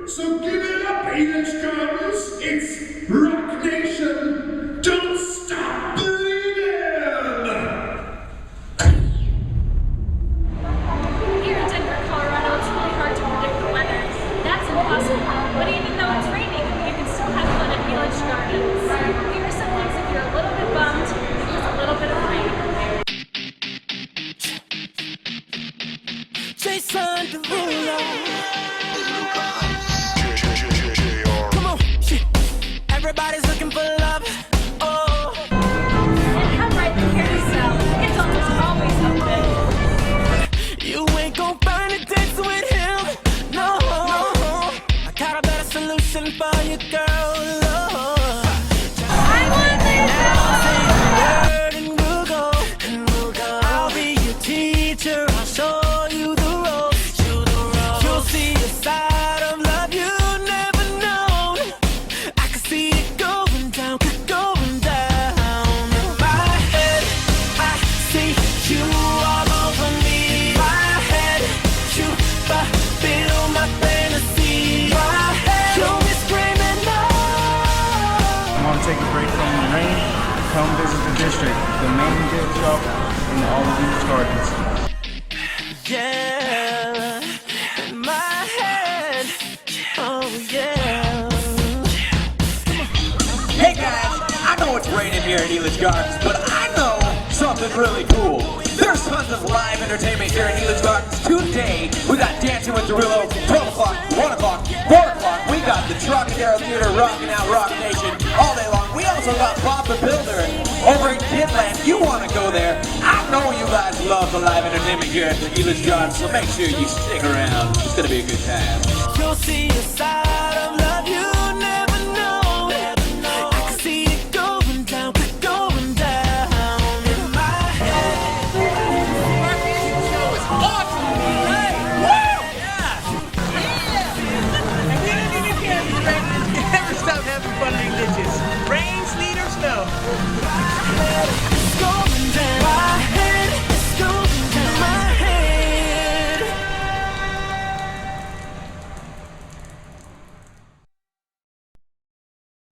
So give it up, Elitch Gardens. It's Rock Nation. Don't stop believing. Here in Denver, Colorado, it's really hard to predict the weather. That's impossible. But even though it's raining, you can still have fun at Elitch Gardens. Here are some things if you're a little bit bummed because a little bit of rain. Jason Derulo. Come on, shit. Everybody's looking for love. Oh. And come right through here to sell. It's almost always open. You ain't gon' find a dance with him. No. I got a better solution for you, girl. I want this. And we'll go. I'll be your teacher. I'll show you the ropes. You'll see a side of love you never known. I can see it going down. My head, I see you all over me. My head, you fulfill my fantasy. My head, you'll be screaming no. I want to take a break from the rain, come visit the district, the main gift shop in all of Elitch Gardens. Yeah, in my head, oh yeah. Hey guys, I know it's raining here at Elitch Gardens, but I know something really cool. There's tons of live entertainment here at Elitch Gardens today. We got Dancing with Derulo, 12 o'clock, 1 o'clock, 4 o'clock. We got the Trocadero Theater rocking out Rock Nation all day long. We also got Bob the Builder over in Kidland. You want to go there? I know you guys love the live entertainment here at the Elitch Gardens, so make sure you stick around. It's going to be a good time. You'll see